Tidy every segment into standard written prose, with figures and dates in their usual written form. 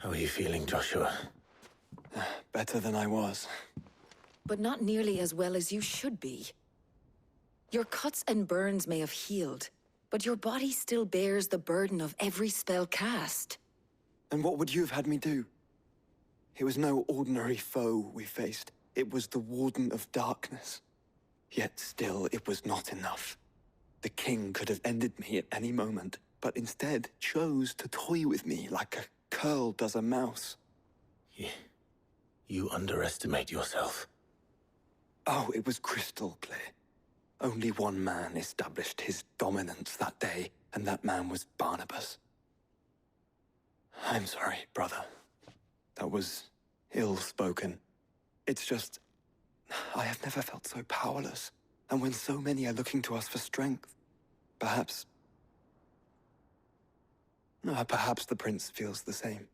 How are you feeling, Joshua? Better than I was. But not nearly as well as you should be. Your cuts and burns may have healed, but your body still bears the burden of every spell cast. And what would you have had me do? It was no ordinary foe we faced. It was the Warden of Darkness. Yet still, it was not enough. The king could have ended me at any moment, but instead chose to toy with me like a curl does a mouse. You underestimate yourself. Oh, it was crystal clear. Only one man established his dominance that day, and that man was Barnabas. I'm sorry, brother. That was ill-spoken. It's just, I have never felt so powerless. And when so many are looking to us for strength, perhaps the prince feels the same.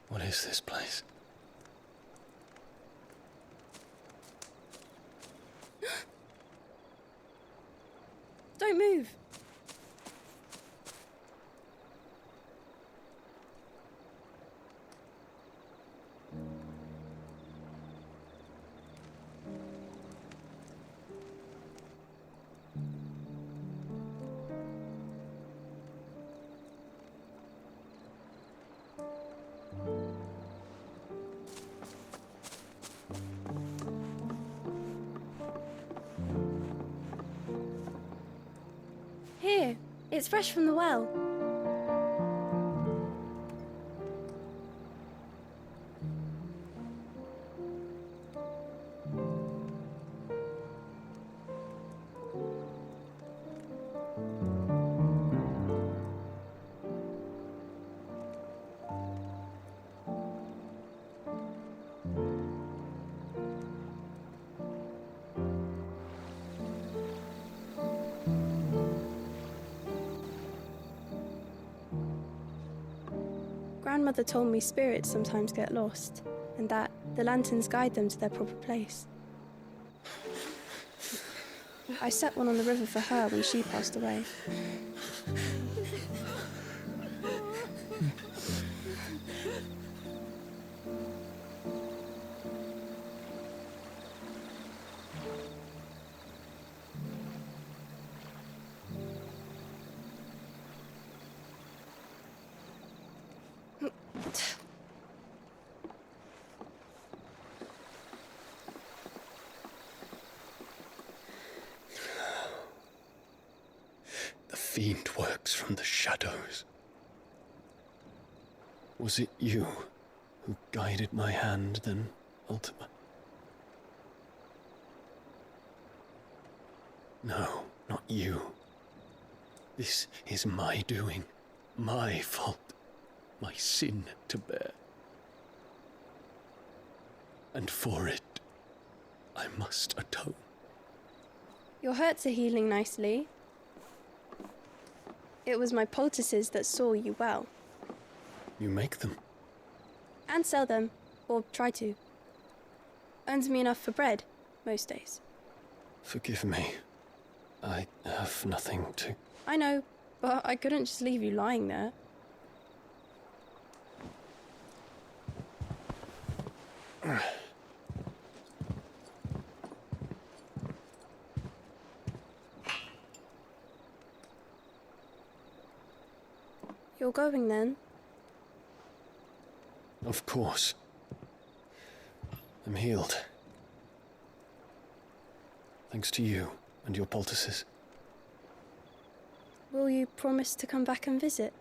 What is this place? Don't move. Here, it's fresh from the well. Grandmother told me spirits sometimes get lost, and that the lanterns guide them to their proper place. I set one on the river for her when she passed away. The fiend works from the shadows. Was it you who guided my hand, then, Ultima? No, not you. This is my doing, my fault, my sin to bear. And for it, I must atone. Your hurts are healing nicely. It was my poultices that saw you well. You make them? And sell them, or try to. Earns me enough for bread, most days. Forgive me. I have nothing to... I know, but I couldn't just leave you lying there. You're going then? Of course. I'm healed. Thanks to you and your poultices. Will you promise to come back and visit?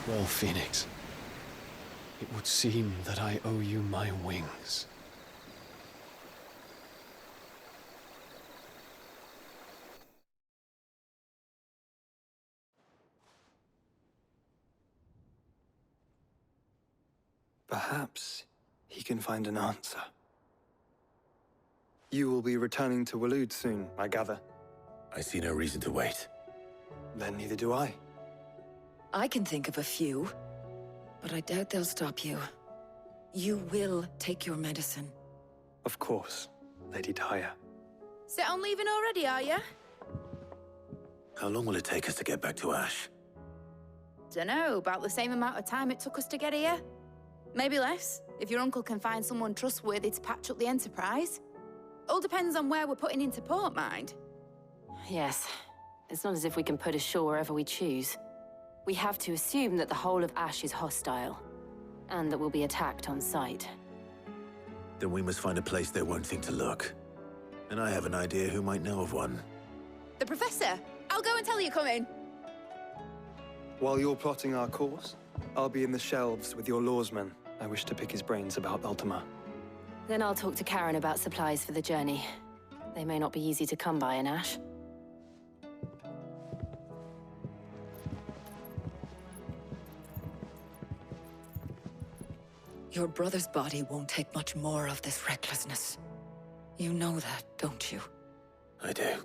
Well, Phoenix, it would seem that I owe you my wings. Perhaps he can find an answer. You will be returning to Waloed soon, I gather. I see no reason to wait. Then neither do I. I can think of a few, but I doubt they'll stop you. You will take your medicine. Of course, Lady Daya. Set on leaving already, are you? How long will it take us to get back to Ash? Dunno, about the same amount of time it took us to get here. Maybe less, if your uncle can find someone trustworthy to patch up the Enterprise. All depends on where we're putting into port, mind. Yes. It's not as if we can put ashore wherever we choose. We have to assume that the whole of Ash is hostile, and that we'll be attacked on sight. Then we must find a place they won't think to look. And I have an idea who might know of one. The Professor! I'll go and tell you come in. While you're plotting our course, I'll be in the shelves with your lawsman. I wish to pick his brains about Ultima. Then I'll talk to Karen about supplies for the journey. They may not be easy to come by in Ash. Your brother's body won't take much more of this recklessness. You know that, don't you? I do.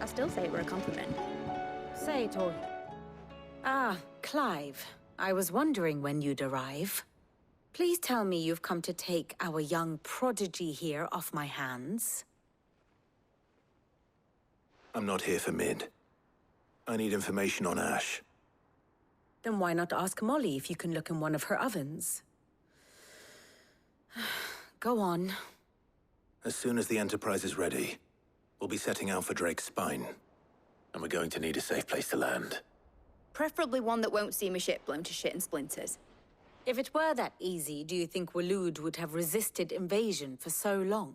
I still say it were a compliment. Say it all. Ah, Clive. I was wondering when you'd arrive. Please tell me you've come to take our young prodigy here off my hands. I'm not here for Mid. I need information on Ash. Then why not ask Molly if you can look in one of her ovens? Go on. As soon as the Enterprise is ready, we'll be setting out for Drake's Spine. And we're going to need a safe place to land. Preferably one that won't see my ship blown to shit and splinters. If it were that easy, do you think Waloed would have resisted invasion for so long?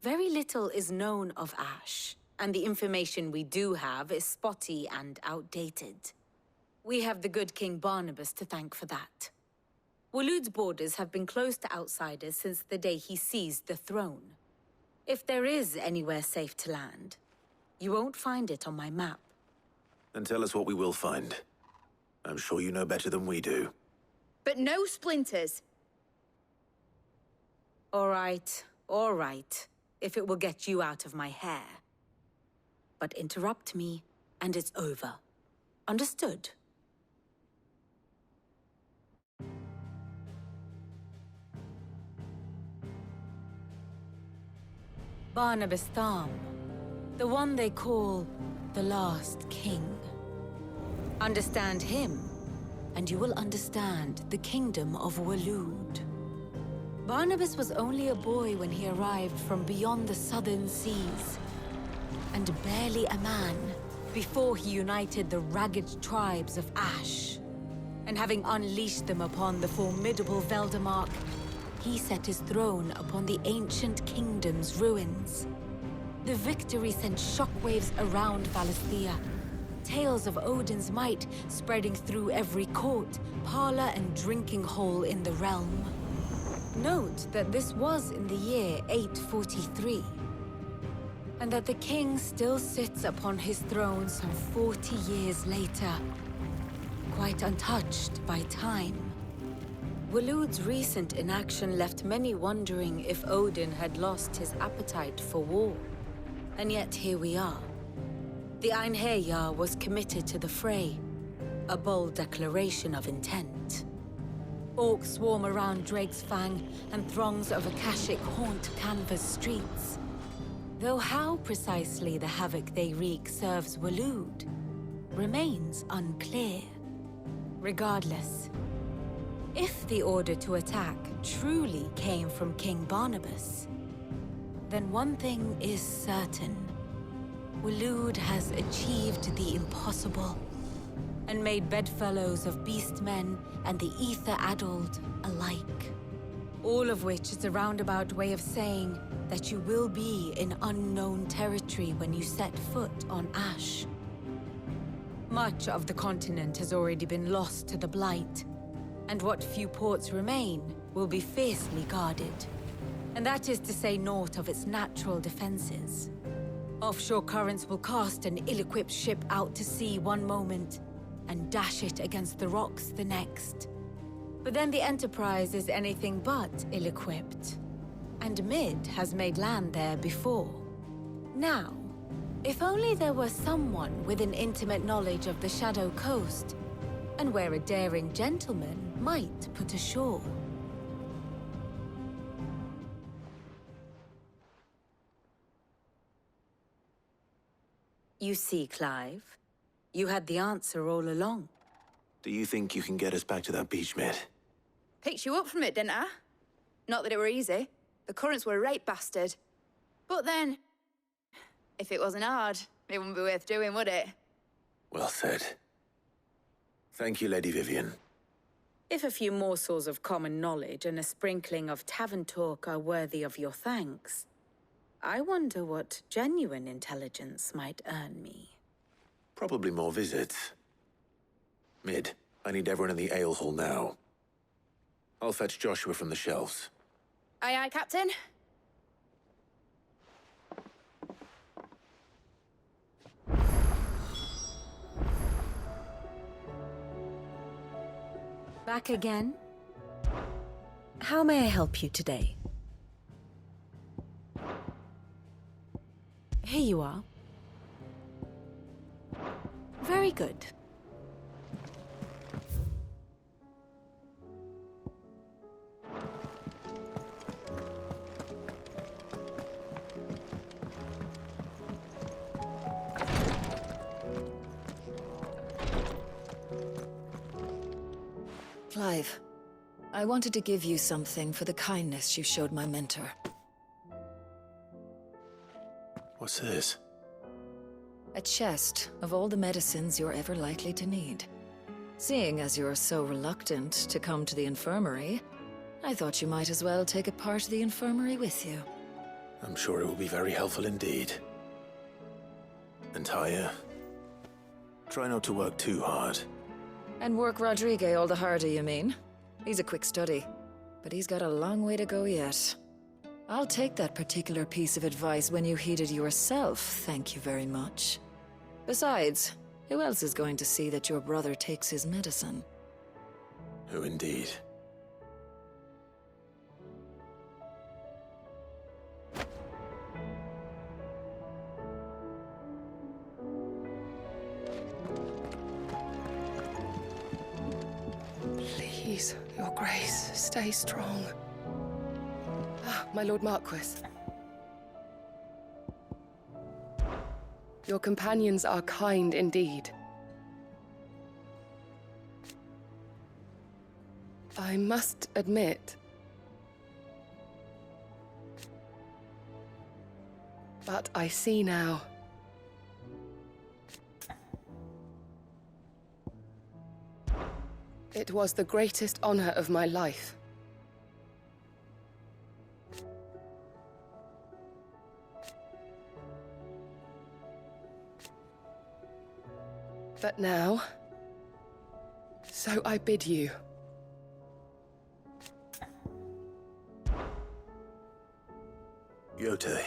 Very little is known of Ash, and the information we do have is spotty and outdated. We have the good King Barnabas to thank for that. Waloed's borders have been closed to outsiders since the day he seized the throne. If there is anywhere safe to land, you won't find it on my map. Then tell us what we will find. I'm sure you know better than we do. But no splinters. All right, if it will get you out of my hair. But interrupt me, and it's over. Understood? Barnabas Tham, the one they call the Last King. Understand him, and you will understand the kingdom of Waloed. Barnabas was only a boy when he arrived from beyond the southern seas, and barely a man before he united the ragged tribes of Ash. And having unleashed them upon the formidable Veldamark, he set his throne upon the ancient kingdom's ruins. The victory sent shockwaves around Valisthea, tales of Odin's might spreading through every court, parlor, and drinking hole in the realm. Note that this was in the year 843, and that the king still sits upon his throne some 40 years later, quite untouched by time. Waloed's recent inaction left many wondering if Odin had lost his appetite for war. And yet here we are. The Einherjar was committed to the fray, a bold declaration of intent. Orcs swarm around Drake's Fang, and throngs of Akashic haunt Canva's streets. Though how precisely the havoc they wreak serves Waloed remains unclear. Regardless, if the order to attack truly came from King Barnabas, then one thing is certain. Waloed has achieved the impossible, and made bedfellows of beastmen and the ether-addled alike. All of which is a roundabout way of saying that you will be in unknown territory when you set foot on Ash. Much of the continent has already been lost to the Blight, and what few ports remain will be fiercely guarded. And that is to say naught of its natural defenses. Offshore currents will cast an ill-equipped ship out to sea one moment, and dash it against the rocks the next. But then the Enterprise is anything but ill-equipped. And Mid has made land there before. Now, if only there were someone with an intimate knowledge of the Shadow Coast, and where a daring gentleman might put ashore. You see, Clive, you had the answer all along. Do you think you can get us back to that beach, Mid? Picked you up from it, didn't I? Not that it were easy. The currents were a right bastard. But then, if it wasn't hard, it wouldn't be worth doing, would it? Well said. Thank you, Lady Vivian. If a few morsels of common knowledge and a sprinkling of tavern talk are worthy of your thanks, I wonder what genuine intelligence might earn me. Probably more visits. Mid, I need everyone in the ale hall now. I'll fetch Joshua from the shelves. Aye, aye, Captain. Back again? How may I help you today? Here you are. Very good. Clive, I wanted to give you something for the kindness you showed my mentor. What's this? A chest of all the medicines you're ever likely to need. Seeing as you're so reluctant to come to the infirmary, I thought you might as well take a part of the infirmary with you. I'm sure it will be very helpful indeed. And Taya, try not to work too hard. And work Rodrigue all the harder, you mean? He's a quick study, but he's got a long way to go yet. I'll take that particular piece of advice when you heed it yourself, thank you very much. Besides, who else is going to see that your brother takes his medicine? Who indeed? Your Grace, stay strong. Ah, my Lord Marquis. Your companions are kind indeed. I must admit, but I see now. It was the greatest honor of my life. But now, so I bid you. Yote,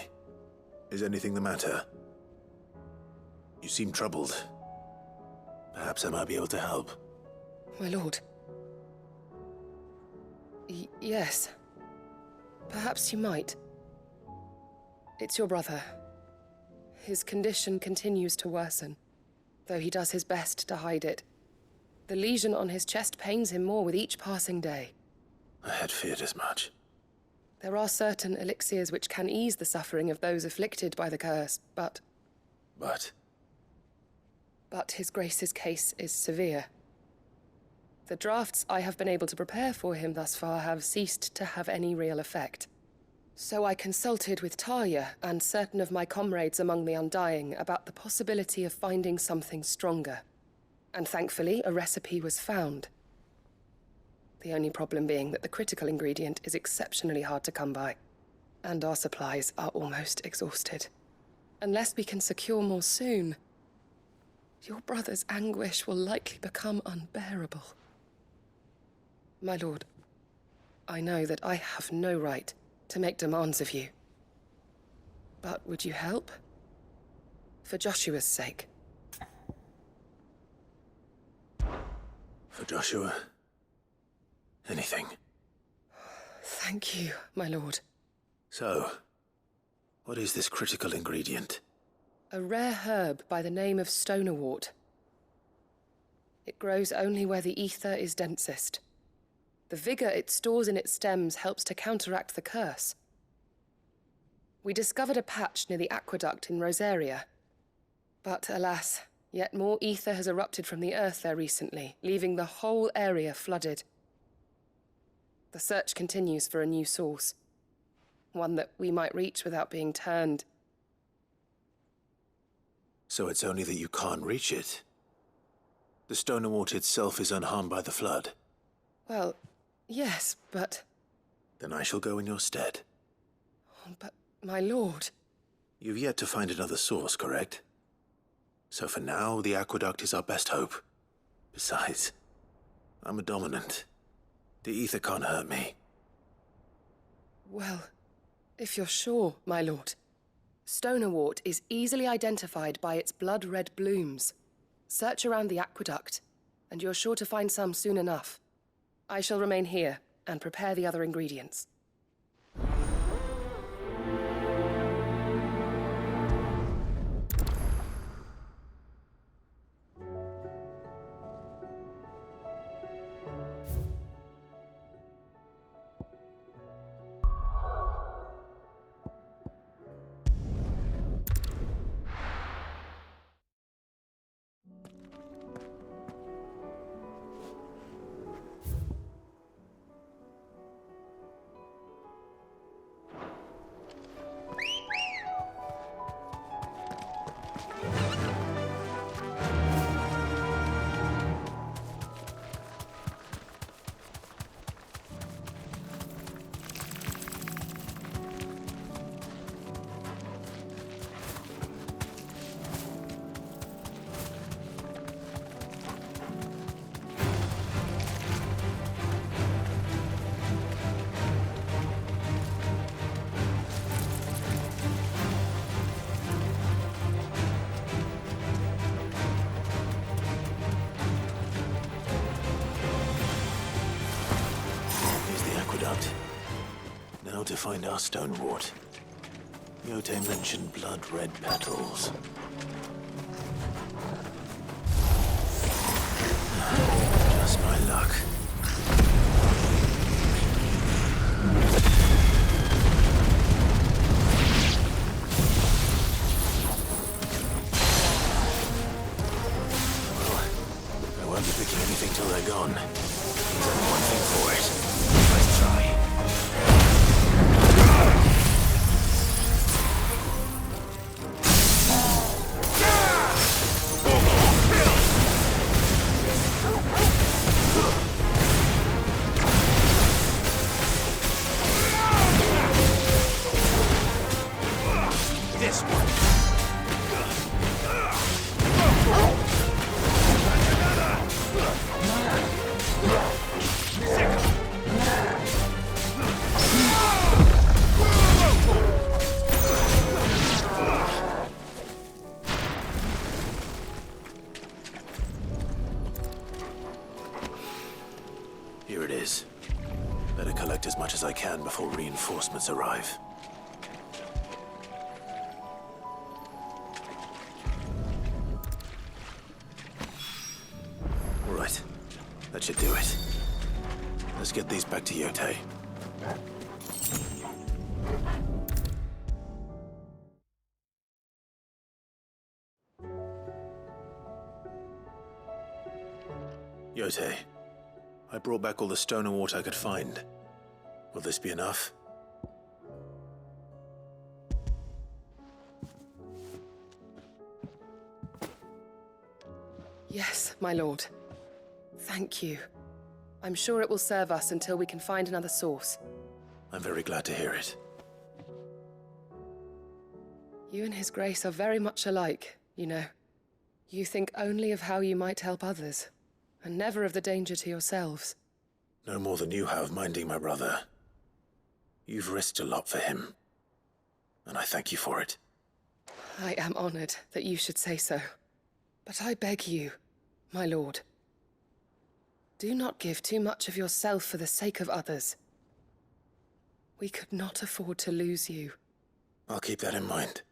is anything the matter? You seem troubled. Perhaps I might be able to help. My lord. Yes. Perhaps you might. It's your brother. His condition continues to worsen, though he does his best to hide it. The lesion on his chest pains him more with each passing day. I had feared as much. There are certain elixirs which can ease the suffering of those afflicted by the curse, but... But His Grace's case is severe. The drafts I have been able to prepare for him thus far have ceased to have any real effect. So I consulted with Talia and certain of my comrades among the Undying about the possibility of finding something stronger. And thankfully, a recipe was found. The only problem being that the critical ingredient is exceptionally hard to come by, and our supplies are almost exhausted. Unless we can secure more soon, your brother's anguish will likely become unbearable. My lord, I know that I have no right to make demands of you. But would you help? For Joshua's sake. for Joshua, anything. Thank you, my lord. So, what is this critical ingredient? A rare herb by the name of stonerwort. It grows only where the ether is densest. The vigor it stores in its stems helps to counteract the curse. We discovered a patch near the aqueduct in Rosaria. But alas, yet more ether has erupted from the earth there recently, leaving the whole area flooded. The search continues for a new source. One that we might reach without being turned. So it's only that you can't reach it? The stonerwort itself is unharmed by the flood? Well, yes, but... Then I shall go in your stead. But, my lord... You've yet to find another source, correct? So for now, the aqueduct is our best hope. Besides, I'm a dominant. The ether can't hurt me. Well, if you're sure, my lord. Stonerwort is easily identified by its blood-red blooms. Search around the aqueduct, and you're sure to find some soon enough. I shall remain here and prepare the other ingredients. Now to find our stonerwort. Yote mentioned blood-red petals. Just my luck. can't be picking anything till they're gone. There's only one thing for it. Let's try. This one. Here it is. Better collect as much as I can before reinforcements arrive. All right. That should do it. Let's get these back to Yotei. Yotei, I brought back all the stone and water I could find. Will this be enough? Yes, my lord. Thank you. I'm sure it will serve us until we can find another source. I'm very glad to hear it. You and His Grace are very much alike, you know. You think only of how you might help others, and never of the danger to yourselves. No more than you have minding my brother. You've risked a lot for him, and I thank you for it. I am honored that you should say so. But I beg you, my lord, do not give too much of yourself for the sake of others. We could not afford to lose you. I'll keep that in mind.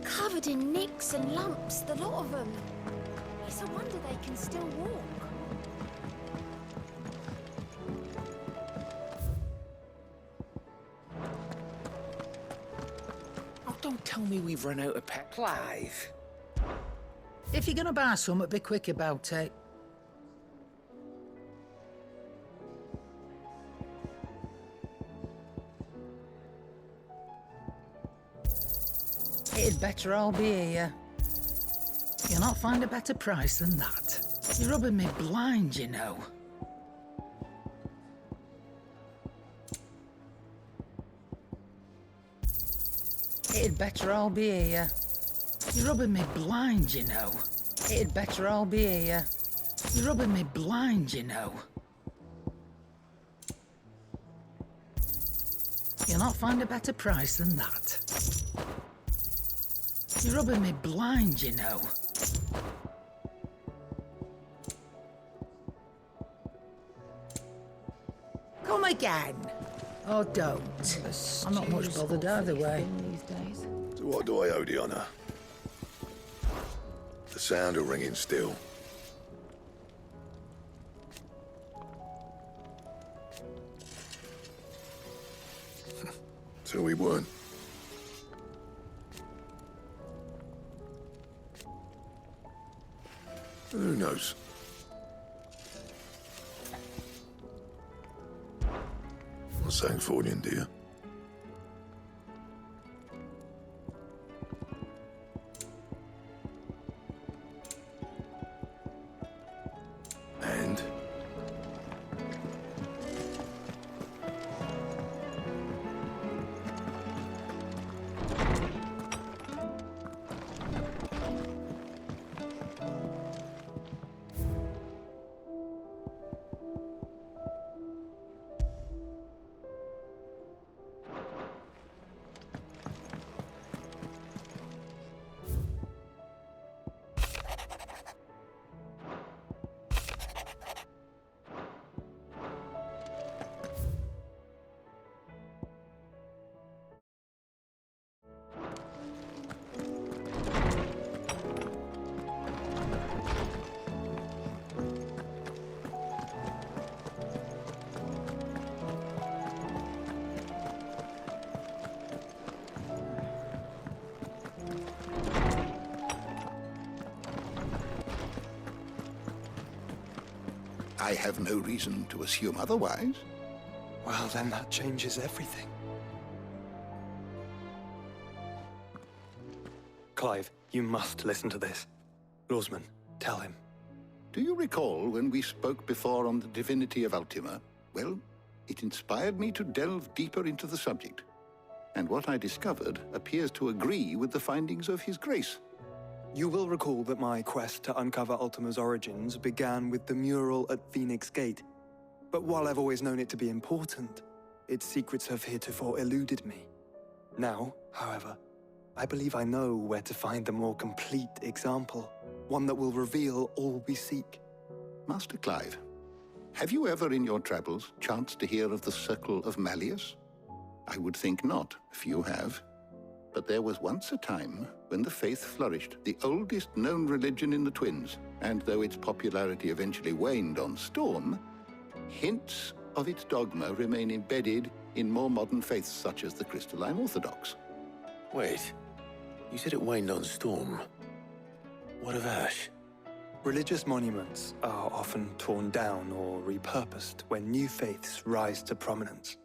Covered in nicks and lumps, the lot of them. It's a wonder they can still walk. Oh, don't tell me we've run out of pet. Clive. If you're gonna buy something, be quick about it. It'd better all be here. You'll not find a better price than that. You're rubbing me blind, you know. It'd better all be here. You're rubbing me blind, you know. It'd better all be here. You're rubbing me blind, you know. You'll not find a better price than that. You're rubbing me blind, you know. Come again. Oh, don't. I'm not much bothered either way. To what do I owe the honour? The sound of ringing still. So we weren't. Who knows? What's saying Fordian, dear? And? I have no reason to assume otherwise. Well, then that changes everything. Clive, you must listen to this. Lawsman, tell him. Do you recall when we spoke before on the divinity of Ultima? Well, it inspired me to delve deeper into the subject. And what I discovered appears to agree with the findings of His Grace. You will recall that my quest to uncover Ultima's origins began with the mural at Phoenix Gate. But while I've always known it to be important, its secrets have heretofore eluded me. Now, however, I believe I know where to find the more complete example, one that will reveal all we seek. Master Clive, have you ever in your travels chanced to hear of the Circle of Malleus? I would think not, few have. But there was once a time when the faith flourished, the oldest known religion in the Twins, and though its popularity eventually waned on Storm, hints of its dogma remain embedded in more modern faiths such as the Crystalline Orthodox. Wait, you said it waned on Storm. What of Ash? Religious monuments are often torn down or repurposed when new faiths rise to prominence.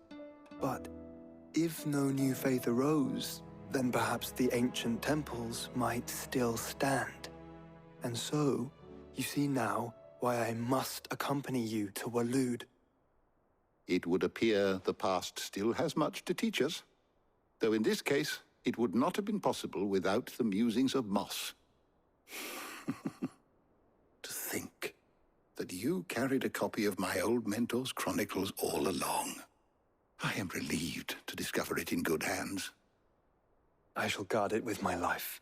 But if no new faith arose, then perhaps the ancient temples might still stand. And so, you see now why I must accompany you to Waloed. It would appear the past still has much to teach us, though in this case, it would not have been possible without the musings of Moss. To think that you carried a copy of my old mentor's chronicles all along. I am relieved to discover it in good hands. I shall guard it with my life.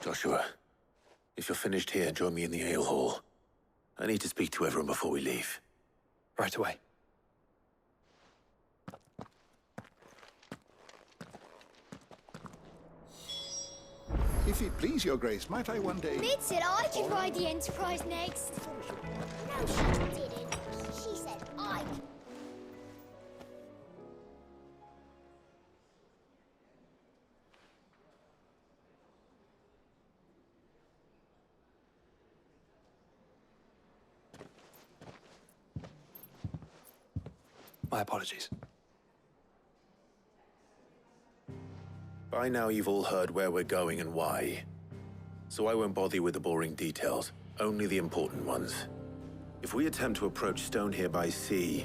Joshua, if you're finished here, join me in the ale hall. I need to speak to everyone before we leave. Right away. If it please your grace, might I one day... Mid said I could ride the Enterprise next. No, she didn't. She said I could. My apologies. By now you've all heard where we're going and why. So I won't bother you with the boring details, only the important ones. If we attempt to approach Stone here by sea,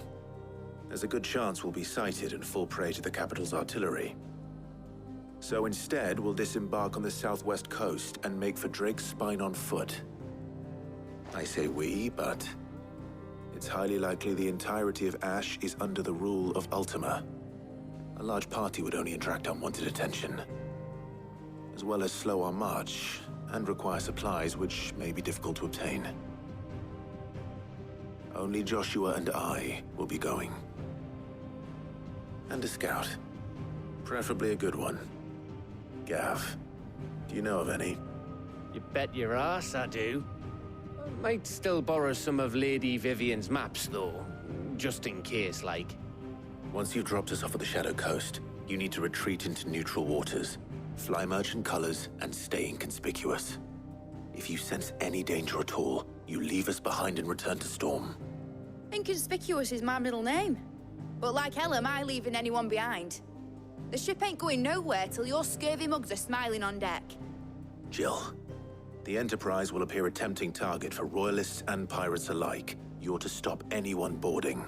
there's a good chance we'll be sighted and fall prey to the capital's artillery. So instead, we'll disembark on the southwest coast and make for Drake's Spine on foot. I say we, but it's highly likely the entirety of Ash is under the rule of Ultima. A large party would only attract unwanted attention, as well as slow our march and require supplies which may be difficult to obtain. Only Joshua and I will be going. And a scout. Preferably a good one. Gav, do you know of any? You bet your ass I do. Might still borrow some of Lady Vivian's maps, though. Just in case, like. Once you've dropped us off at the Shadow Coast, you need to retreat into neutral waters, fly merchant colors, and stay inconspicuous. If you sense any danger at all, you leave us behind and return to Storm. Inconspicuous is my middle name. But like hell am I leaving anyone behind. The ship ain't going nowhere till your scurvy mugs are smiling on deck. Jill, the Enterprise will appear a tempting target for royalists and pirates alike. You're to stop anyone boarding.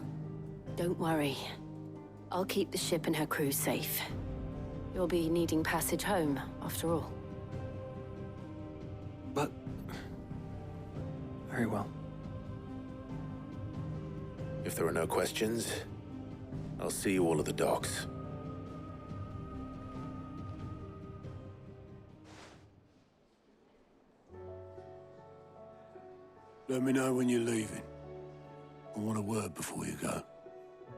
Don't worry. I'll keep the ship and her crew safe. You'll be needing passage home, after all. But... very well. If there are no questions, I'll see you all at the docks. Let me know when you're leaving. I want a word before you go.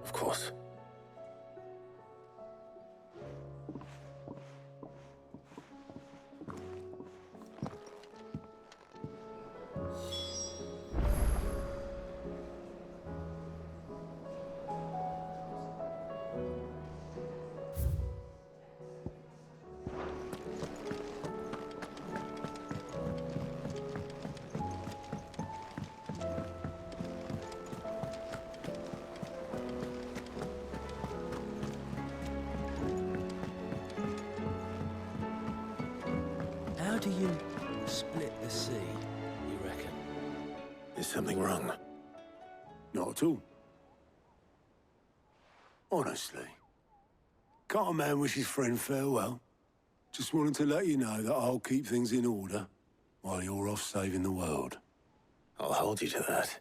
Of course. Split the sea, you reckon? Is something wrong? Not at all. Honestly. Can't a man wish his friend farewell? Just wanted to let you know that I'll keep things in order while you're off saving the world. I'll hold you to that.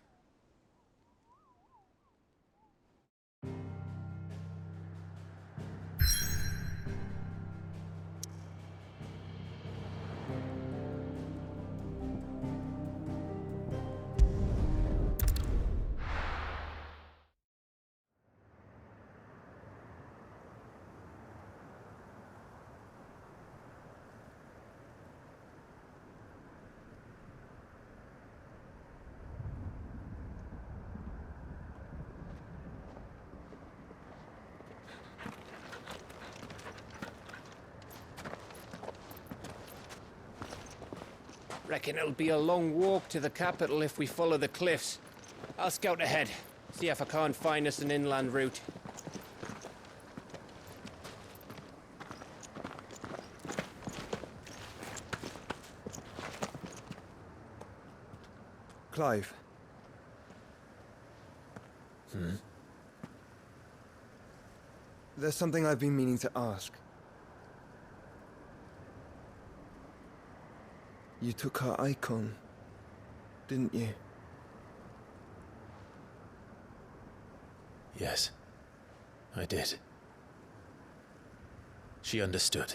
Reckon it'll be a long walk to the capital if we follow the cliffs. I'll scout ahead, see if I can't find us an inland route. Clive. There's something I've been meaning to ask. You took her icon, didn't you? Yes, I did. She understood.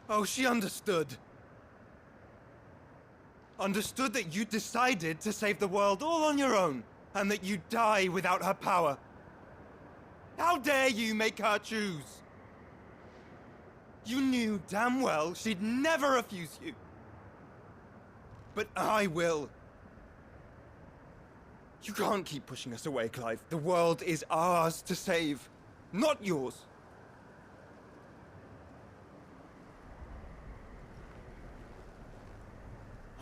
Oh, she understood. Understood that you decided to save the world all on your own, and that you'd die without her power. How dare you make her choose? You knew damn well she'd never refuse you. But I will. You can't keep pushing us away, Clive. The world is ours to save, not yours.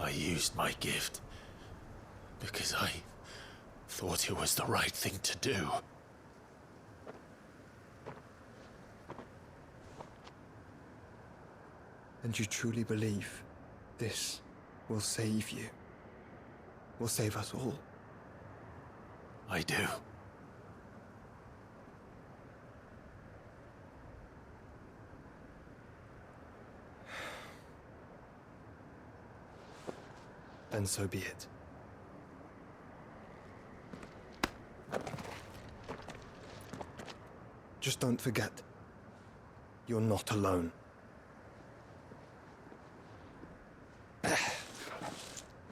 I used my gift because I thought it was the right thing to do. And you truly believe this will save you? Will save us all? I do. Then so be it. Just don't forget, you're not alone.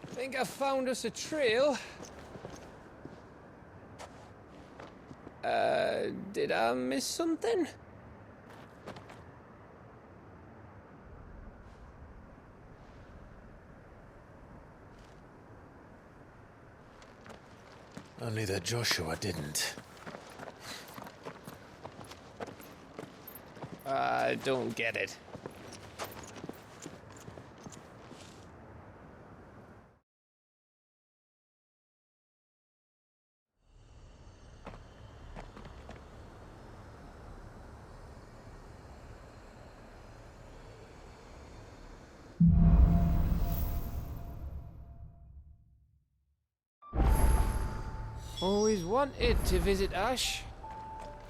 Think I found us a trail. Did I miss something? Only that Joshua didn't. I don't get it. Always wanted to visit Ash.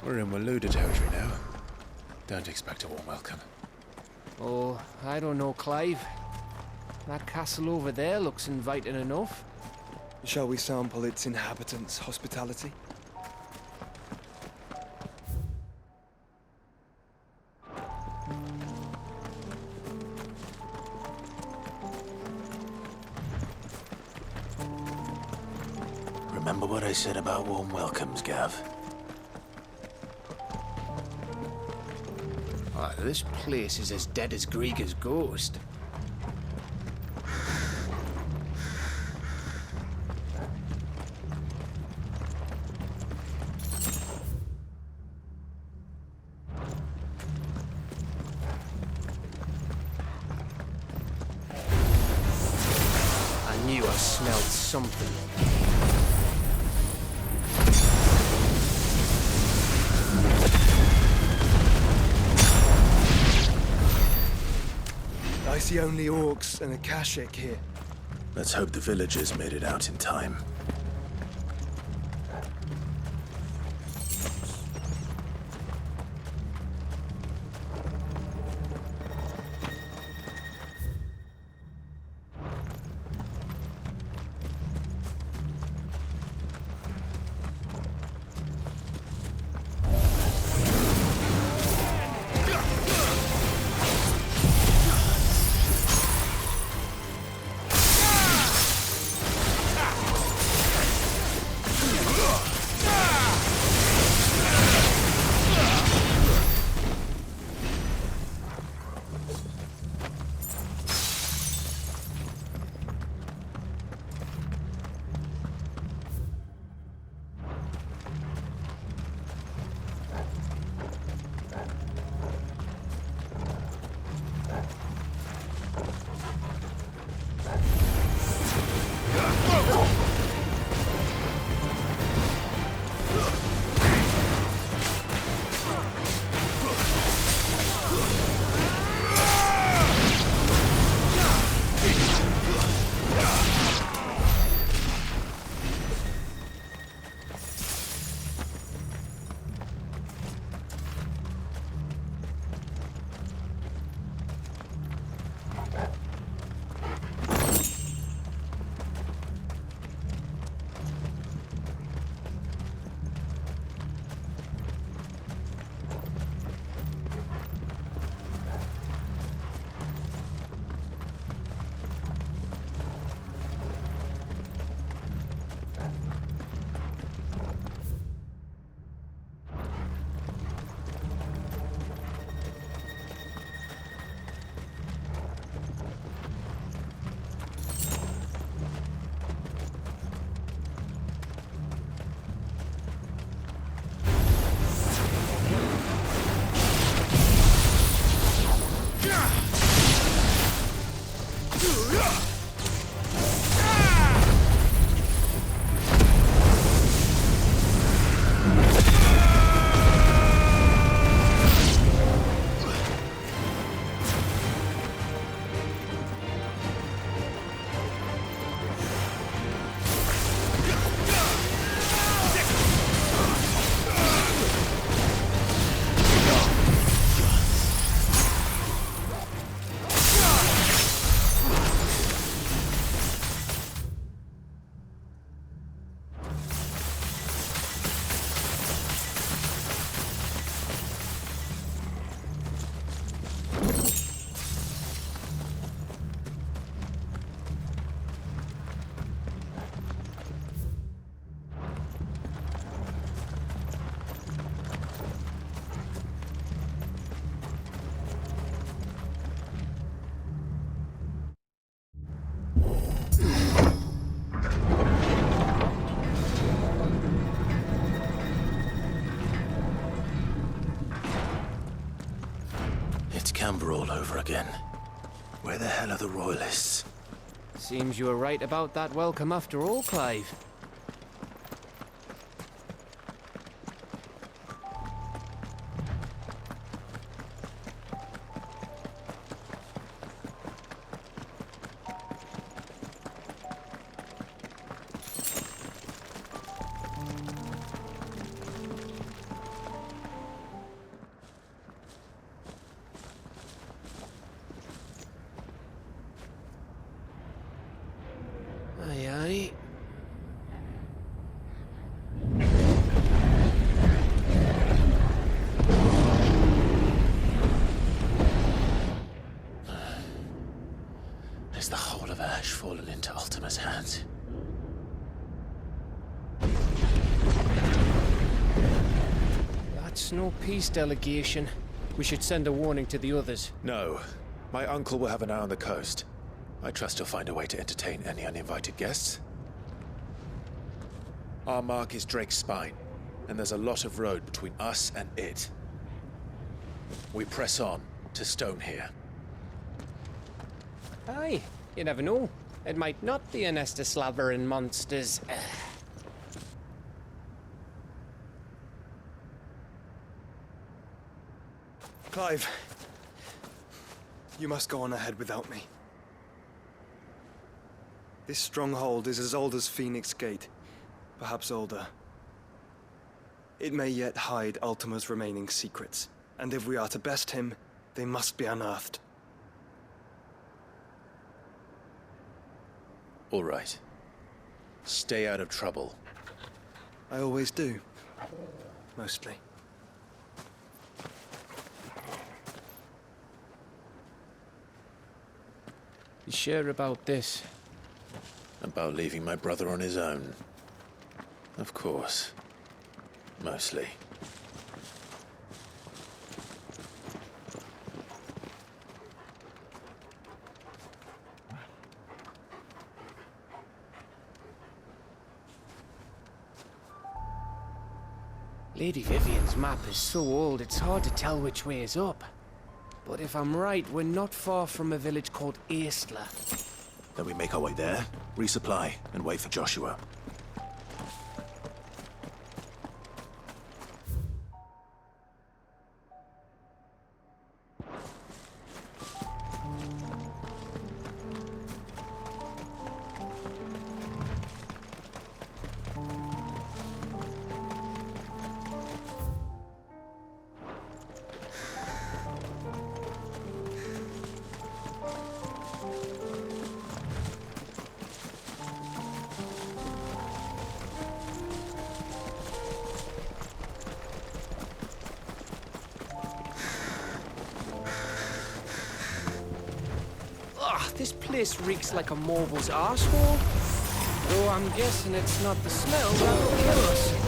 We're in Waluda territory now. Don't expect a warm welcome. Oh, I don't know, Clive. That castle over there looks inviting enough. Shall we sample its inhabitants' hospitality? Remember what I said about warm welcomes, Gav? Ah, this place is as dead as Grieger's ghost. I knew I smelled something. see only orcs and Akashic here. Let's hope the villagers made it out in time. Camber all over again. Where the hell are the Royalists? Seems you were right about that welcome after all, Clive. Aye, aye. Is the whole of Ash fallen into Ultima's hands? That's no peace delegation. We should send a warning to the others. No. My uncle will have an eye on the coast. I trust he'll find a way to entertain any uninvited guests. Our mark is Drake's Spine, and there's a lot of road between us and it. We press on to Stone here. Aye, you never know. It might not be a nest of slavering monsters. Clive. You must go on ahead without me. This stronghold is as old as Phoenix Gate, perhaps older. It may yet hide Ultima's remaining secrets, and if we are to best him, they must be unearthed. All right. Stay out of trouble. I always do. Mostly. You sure about this? About leaving my brother on his own? Of course. Mostly. Lady Vivian's map is so old it's hard to tell which way is up. But if I'm right, we're not far from a village called Aistla. Then we make our way there, resupply, and wait for Joshua. This place reeks like a moble's arsehole. Though I'm guessing it's not the smell that'll kill us.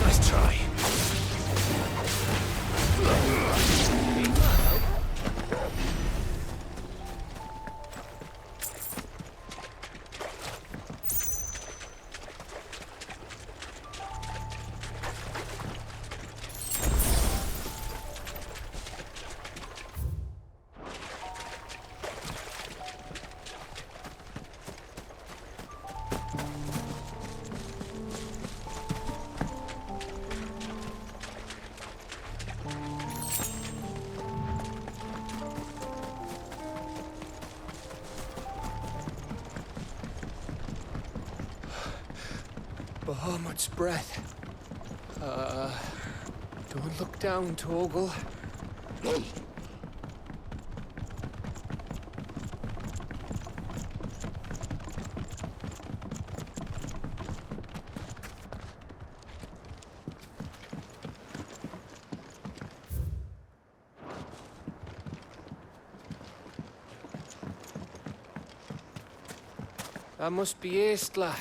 Nice try. Bahamut's breath. Don't look down, Torgal. That must be Aistla.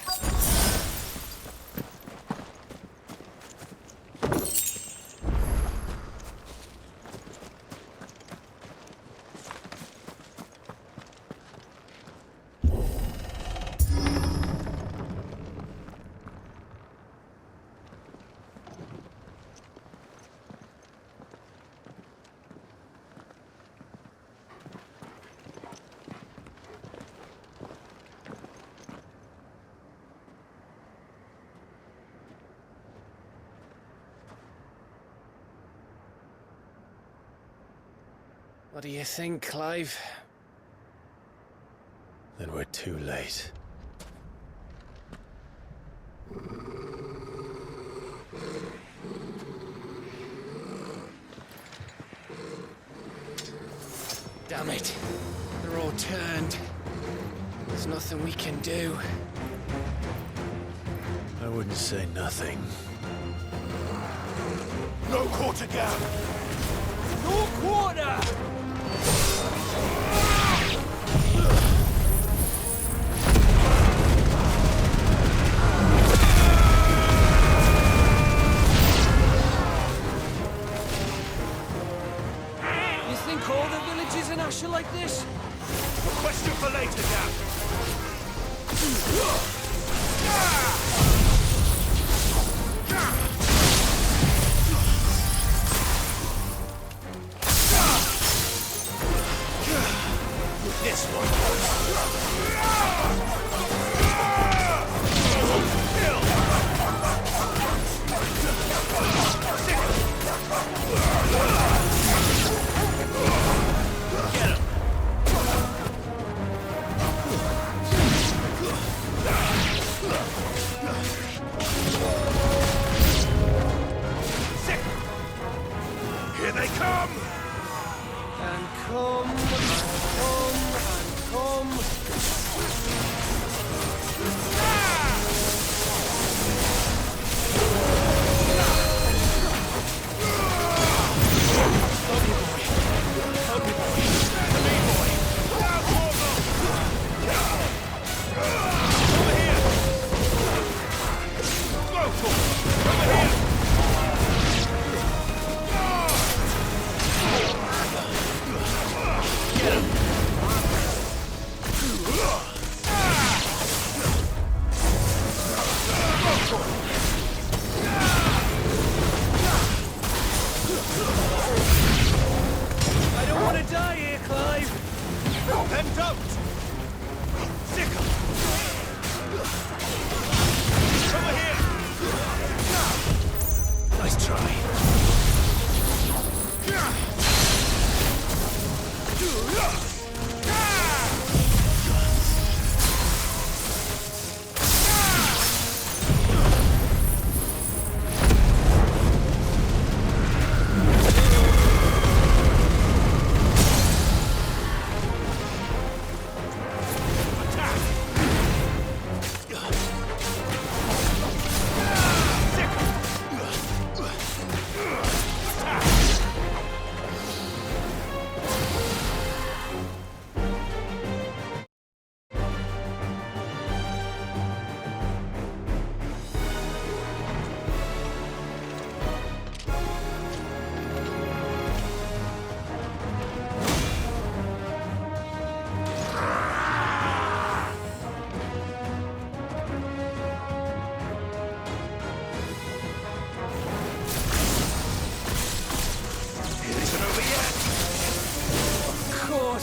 What do you think, Clive? Then we're too late. Damn it. They're all turned. There's nothing we can do. I wouldn't say nothing. No quarter gap! No quarter! You think all the villages in Ash are like this? A question for later, Gap. This one. Get him. Here they come! And come, and come. Get him!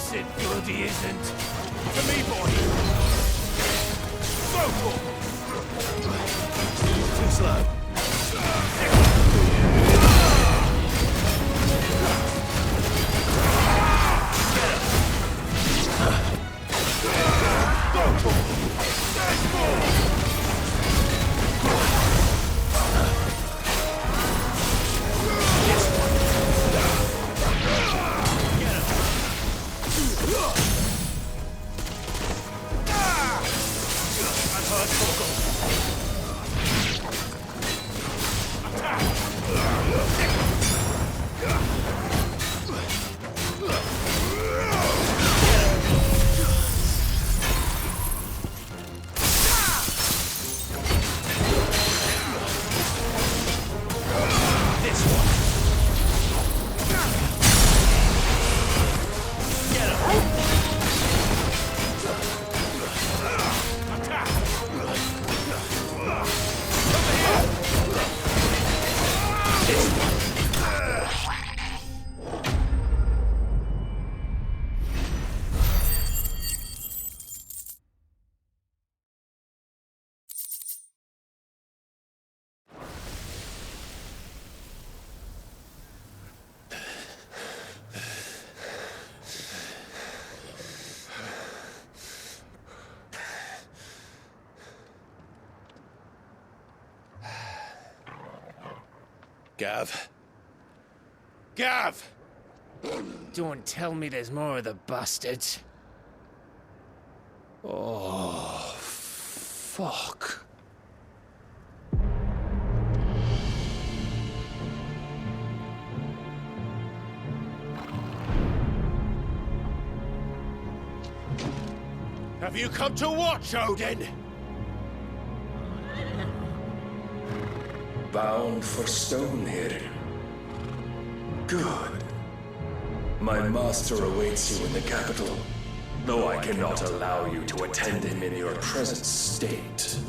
course it bloody isn't. To me, boy. Go for it. Too slow. Gav. Gav! Don't tell me there's more of the bastards. Oh, fuck. Have you come to watch, Odin? Bound for Stonehill. Good. My master awaits you in the capital, though I cannot allow you to attend him in your present state.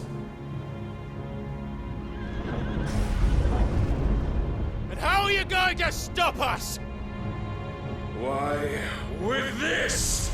And how are you going to stop us? Why, with this!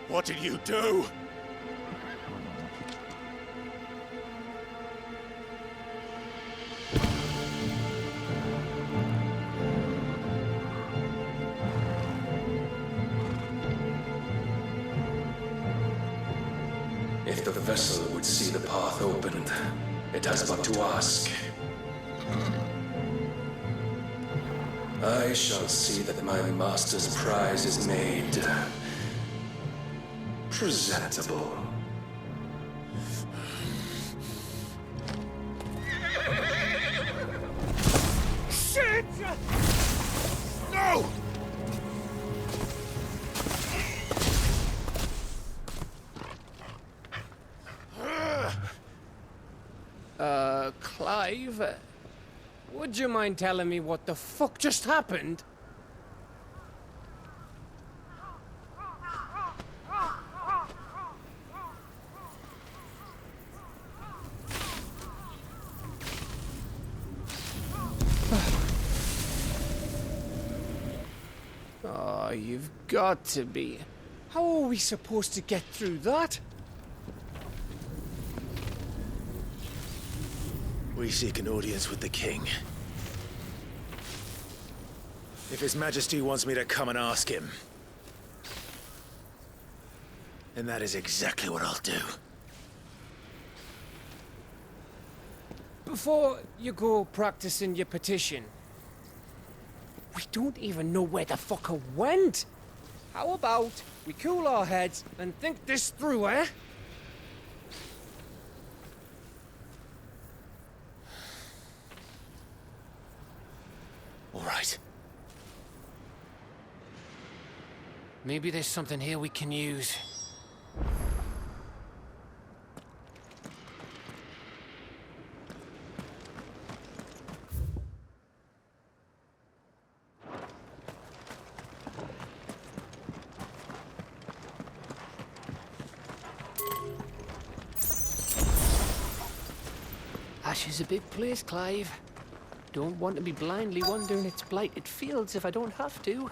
What did you do? If the vessel would see the path opened, it has but to ask. I shall see that my master's prize is made presentable. Shit! No! Clive? Would you mind telling me what the fuck just happened? Oh, you've got to be. How are we supposed to get through that? We seek an audience with the king. If His Majesty wants me to come and ask him, then that is exactly what I'll do. Before you go practicing your petition, we don't even know where the fucker went. How about we cool our heads and think this through, eh? All right. Maybe there's something here we can use. Ash is a big place, Clive. Don't want to be blindly wandering its blighted fields if I don't have to.